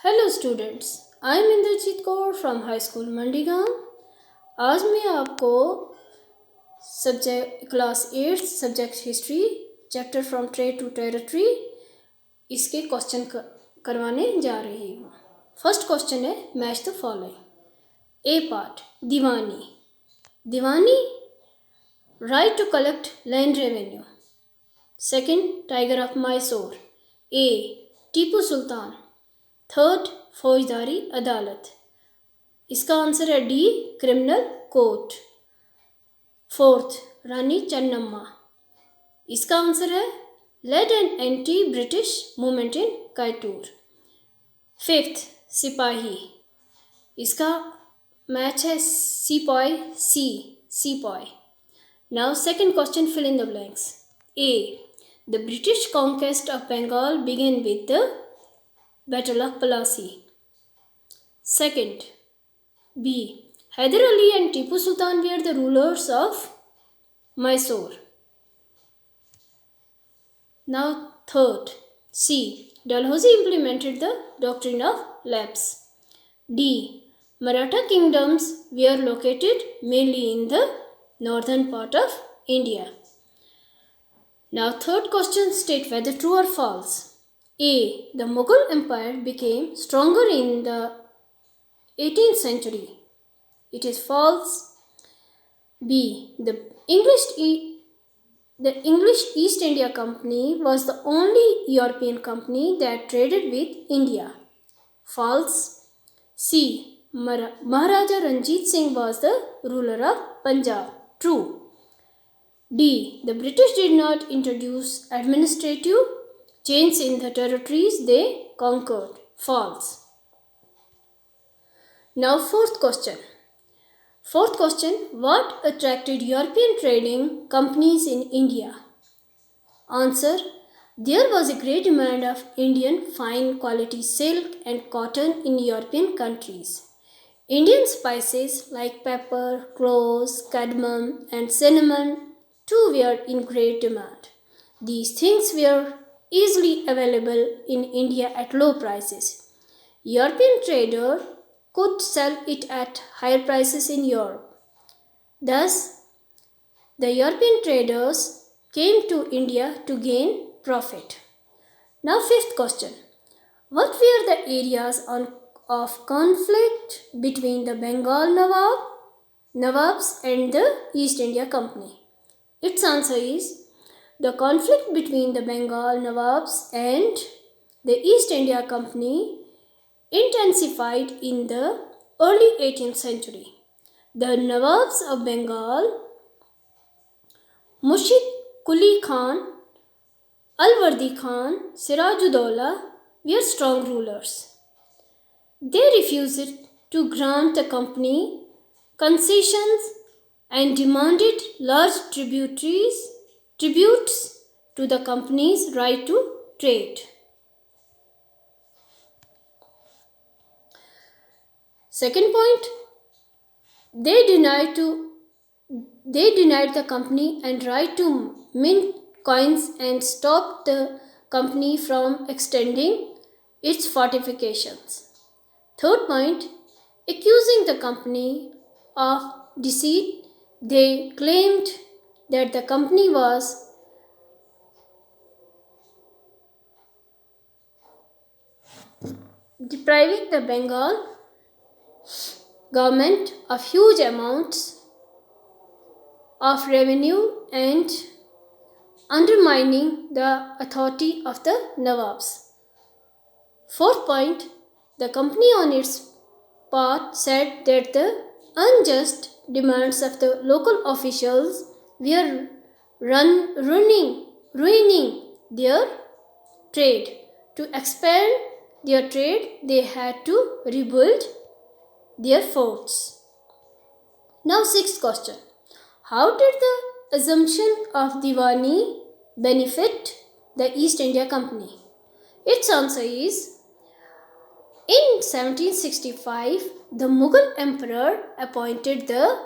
Hello students, I am Inderjeet Kaur from high school Mandigaon. आज मैं आपको subject class 8 subject history chapter from trade to territory इसके question करवाने जा रही हूँ। फर्स्ट क्वेश्चन है match the following. A part दीवानी right to collect land revenue. Second tiger of Mysore. A Tipu Sultan. Third फौजदारी अदालत। इसका आंसर है the criminal court. Fourth Rani Channamma. इसका आंसर है led and anti British movement in Kittur. Fifth सिपाही। इसका मैच है sepoy sepoy. Now second question, fill in the blanks. A the British conquest of Bengal began with the Battle of Plassey. Second, B. Hyder Ali and Tipu Sultan were the rulers of Mysore. Now third, C. Dalhousie implemented the doctrine of lapse. D. Maratha kingdoms were located mainly in the northern part of India. Now third question, state whether true or false. A. The Mughal Empire became stronger in the 18th century. It is false. B. The English East India Company was the only European company that traded with India. False. C. Maharaja Ranjit Singh was the ruler of Punjab. True. D. The British did not introduce administrative change in the territories they conquered. False. Now fourth question. What attracted European trading companies in India? Answer. There was a great demand of Indian fine quality silk and cotton in European countries. Indian spices like pepper, cloves, cardamom and cinnamon too were in great demand. These things were easily available in India at low prices. European trader could sell it at higher prices in Europe. Thus, the European traders came to India to gain profit. Now fifth question. What were the areas of conflict between the Bengal Nawabs and the East India Company? Its answer is the conflict between the Bengal Nawabs and the East India Company intensified in the early 18th century. The Nawabs of Bengal, Murshid Quli Khan, Alwardi Khan, Sirajuddaula were strong rulers. They refused to grant the company concessions and demanded large tributes to the company's right to trade. Second point, they denied the company and right to mint coins and stopped the company from extending its fortifications. Third point, accusing the company of deceit, they claimed that the company was depriving the Bengal government of huge amounts of revenue and undermining the authority of the Nawabs. Fourth point, the company on its part said that the unjust demands of the local officials were ruining their trade. To expand their trade, they had to rebuild their forts. Now sixth question. How did the assumption of Diwani benefit the East India Company? Its answer is in 1765, the Mughal Emperor appointed the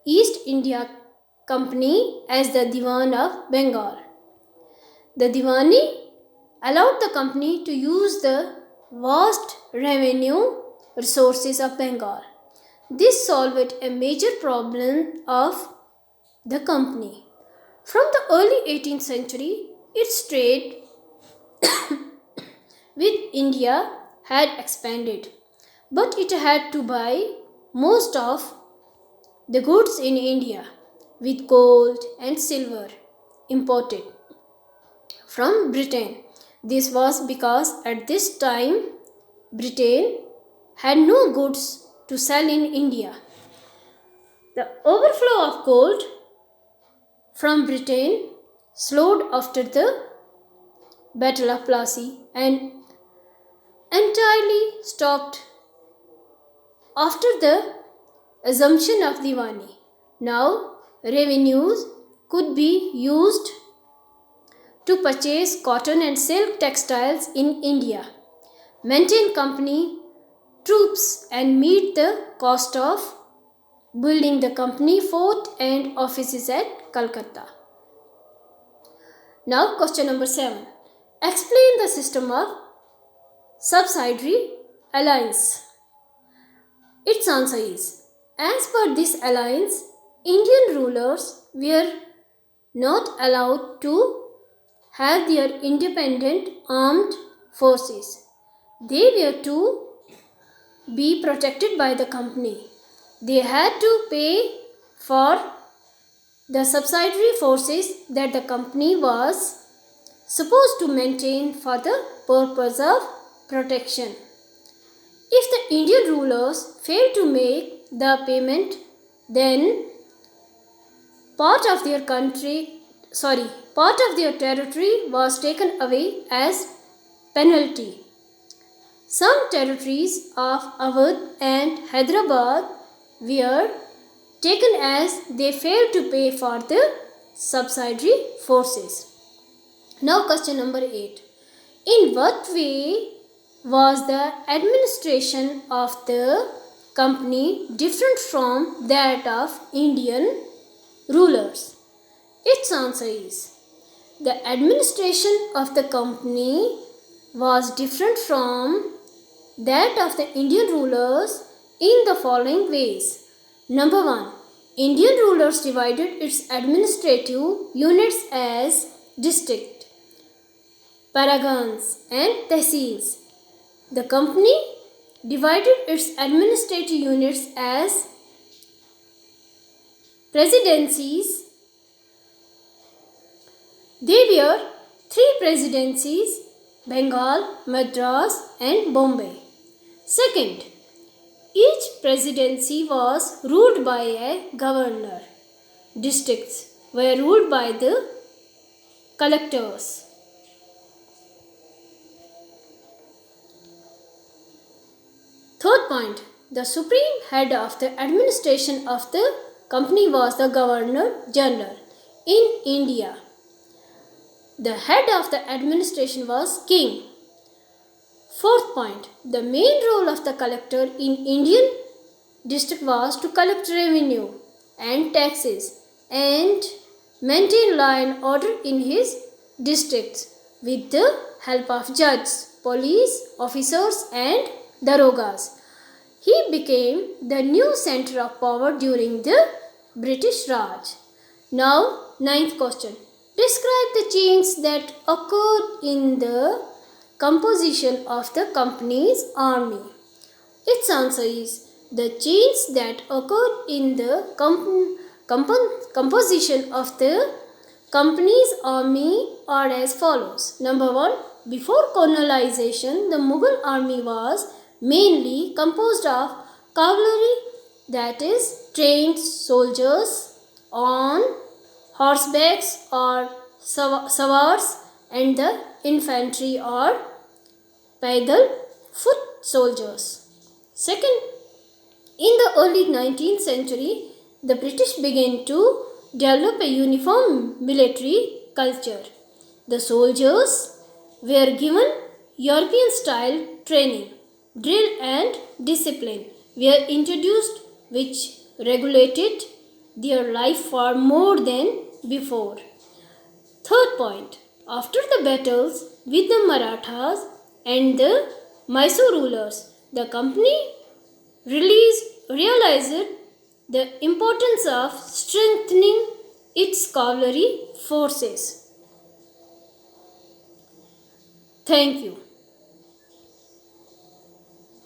East India Company as the Diwan of Bengal. The Diwani allowed the company to use the vast revenue resources of Bengal. This solved a major problem of the company. From the early 18th century, its trade with India had expanded, but it had to buy most of the goods in India with gold and silver imported from Britain. This was because at this time Britain had no goods to sell in India. The overflow of gold from Britain slowed after the Battle of Plassey and entirely stopped after the assumption of Diwani. Now, revenues could be used to purchase cotton and silk textiles in India, maintain company troops, and meet the cost of building the company fort and offices at Calcutta. Now, question number 7. Explain the system of subsidiary alliance. Its answer is, as per this alliance, Indian rulers were not allowed to have their independent armed forces. They were to be protected by the company. They had to pay for the subsidiary forces that the company was supposed to maintain for the purpose of protection. If the Indian rulers failed to make the payment, then part of their territory was taken away as penalty. Some territories of Awadh and Hyderabad were taken as they failed to pay for the subsidiary forces. Now question number 8. In what way was the administration of the company different from that of Indian rulers? Its answer is, the administration of the company was different from that of the Indian rulers in the following ways. Number 1. Indian rulers divided its administrative units as districts, paragans, and tehsils. The company divided its administrative units as presidencies. There were 3 presidencies: Bengal, Madras, and Bombay. Second, each presidency was ruled by a governor. Districts were ruled by the collectors. Third point, the supreme head of the administration of the company was the Governor General. In India, the head of the administration was king. Fourth point, the main role of the collector in Indian district was to collect revenue and taxes and maintain law and order in his districts with the help of judges, police officers, and darogas. He became the new center of power during the British Raj. Now, 9th question. Describe the changes that occurred in the composition of the company's army. Its answer is, the changes that occurred in the composition of the company's army are as follows. Number 1. Before colonization, the Mughal army was mainly composed of cavalry, that is, trained soldiers on horsebacks or sawars, and the infantry or paidal foot soldiers. Second, in the early 19th century, the British began to develop a uniform military culture. The soldiers were given European-style training. Drill and discipline were introduced, which regulated their life far more than before. Third point, after the battles with the Marathas and the Mysore rulers, the company realized the importance of strengthening its cavalry forces. Thank you.